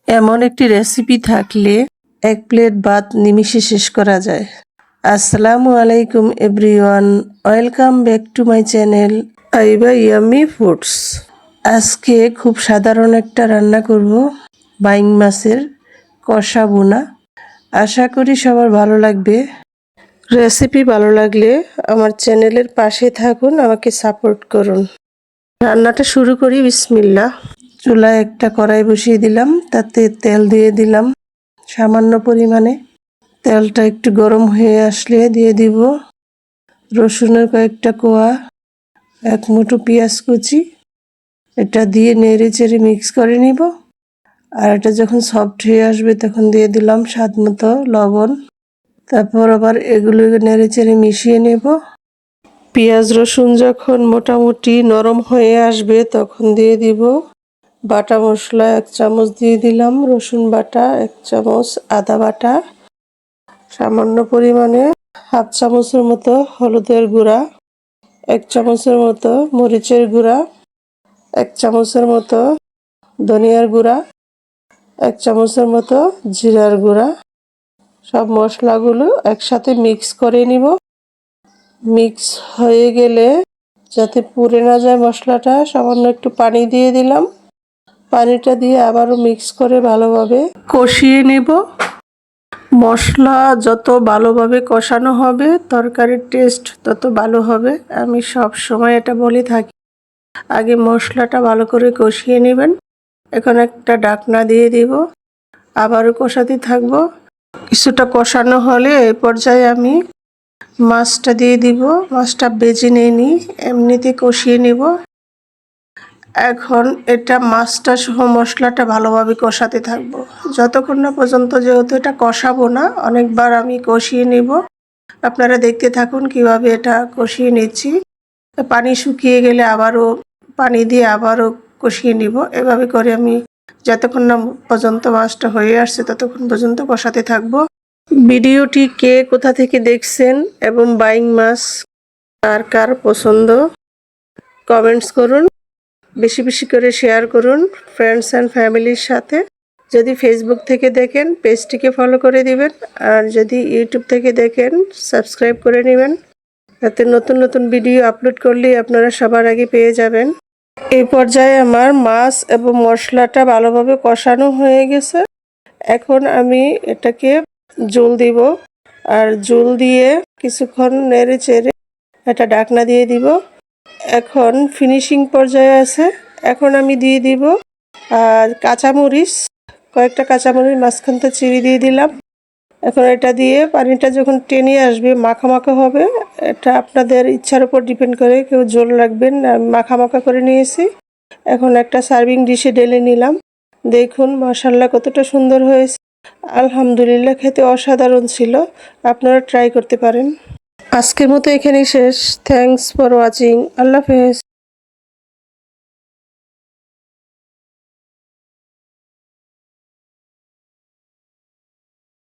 এমন একটি রেসিপি থাকলে এক প্লেট ভাত নিমিষে শেষ করা যায়। আসসালামু আলাইকুম everyone, welcome back to my channel আইবা ইয়াম্মি ফুডস। আজকে খুব সাধারণ একটা রান্না করব, বাইং মাছের কষা ভুনা। আশা করি সবার ভালো লাগবে। রেসিপি ভালো লাগলে আমার চ্যানেলের পাশে থাকুন, আমাকে সাপোর্ট করুন। রান্নাটা শুরু করি। বিসমিল্লাহ। চুলায় একটা কড়াই বসিয়ে দিলাম, তাতে তেল দিয়ে দিলাম সামান্য পরিমাণে। তেলটা একটু গরম হয়ে আসলে দিয়ে দিব রসুনের কয়েকটা কোয়া, এক মুঠো পেঁয়াজ কুচি। এটা দিয়ে নেড়ে চেড়ে মিক্স করে নিব। আর এটা যখন সফট হয়ে আসবে তখন দিয়ে দিলাম স্বাদ মতো লবণ। তারপর আবার এগুলো নেড়ে চেড়ে মিশিয়ে নেব। পেঁয়াজ রসুন যখন মোটামুটি নরম হয়ে আসবে তখন দিয়ে দিব বাটা মশলা 1 চামচ দিয়ে দিলাম, রসুন বাটা 1 চামচ, আদা বাটা সামান্য পরিমাণে, 1/2 চামচের মতো হলুদের গুঁড়া, 1 চামচের মতো মরিচের গুঁড়া, 1 চামচের মতো ধনিয়ার গুঁড়া, 1 চামচের মতো জিরার গুঁড়া। সব মশলাগুলো একসাথে মিক্স করে নিব। মিক্স হয়ে গেলে যাতে পুড়ে না যায় মশলাটা, সামান্য একটু পানি দিয়ে দিলাম। পানিটা দিয়ে আবারও মিক্স করে ভালোভাবে কষিয়ে নেব। মশলা যত ভালোভাবে কষানো হবে তরকারির টেস্ট তত ভালো হবে। আমি সব সময় এটা বলে থাকি, আগে মশলাটা ভালো করে কষিয়ে নেবেন। এখন একটা ঢাকনা দিয়ে দিব, আবারও কষাতে থাকব। কিছুটা কষানো হলে এই পর্যায়ে আমি মাছটা দিয়ে দিব। মাছটা বেজে নিয়ে এমনিতে কষিয়ে নেব। এখন এটা মাছটা সহ মশলাটা ভালোভাবে কষাতে থাকবো যতক্ষণ না পর্যন্ত, যেহেতু এটা কষাবো না, অনেকবার আমি কষিয়ে নেব। আপনারা দেখতে থাকুন কিভাবে এটা কষিয়ে নিচ্ছি। পানি শুকিয়ে গেলে আবারও পানি দিয়ে আবারও কষিয়ে নিব। এভাবে করে আমি যতক্ষণ না পর্যন্ত মাছটা হয়ে আসছে ততক্ষণ পর্যন্ত কষাতে থাকবো। ভিডিওটি কে কোথা থেকে দেখছেন এবং বাইং মাছ কার কার পছন্দ কমেন্টস করুন। বেশি বেশি করে শেয়ার করুন ফ্রেন্ডস অ্যান্ড ফ্যামিলির সাথে। যদি ফেসবুক থেকে দেখেন পেজটিকে ফলো করে দিবেন, আর যদি ইউটিউব থেকে দেখেন সাবস্ক্রাইব করে নেবেন, যাতে নতুন নতুন ভিডিও আপলোড করলেই আপনারা সবার আগে পেয়ে যাবেন। এই পর্যায়ে আমার মাছ এবং মশলাটা ভালোভাবে কষানো হয়ে গেছে। এখন আমি এটাকে জল দিব, আর জল দিয়ে কিছুক্ষণ নেড়ে চেড়ে একটা ঢাকনা দিয়ে দিব। এখন ফিনিশিং পর্যায়ে আছে। এখন আমি দিয়ে দিব আর কাঁচামরিচ, কয়েকটা কাঁচামরিচ মাঝখানটা চিড়ে দিয়ে দিলাম। এখন এটা দিয়ে পানিটা যখন টেনে আসবে মাখা মাখা হবে। এটা আপনাদের ইচ্ছার উপর ডিপেন্ড করে, কেউ ঝোল রাখবেন, আমি মাখা মাখা করে নিয়েছি। এখন একটা সার্ভিং ডিশে ঢেলে নিলাম। দেখুন মাশাআল্লাহ কতটা সুন্দর হয়েছে। আলহামদুলিল্লাহ, খেতে অসাধারণ ছিল। আপনারা ট্রাই করতে পারেন। আজকের মতো এখানেই শেষ। Thanks for watching. আল্লাহ হাফেজ।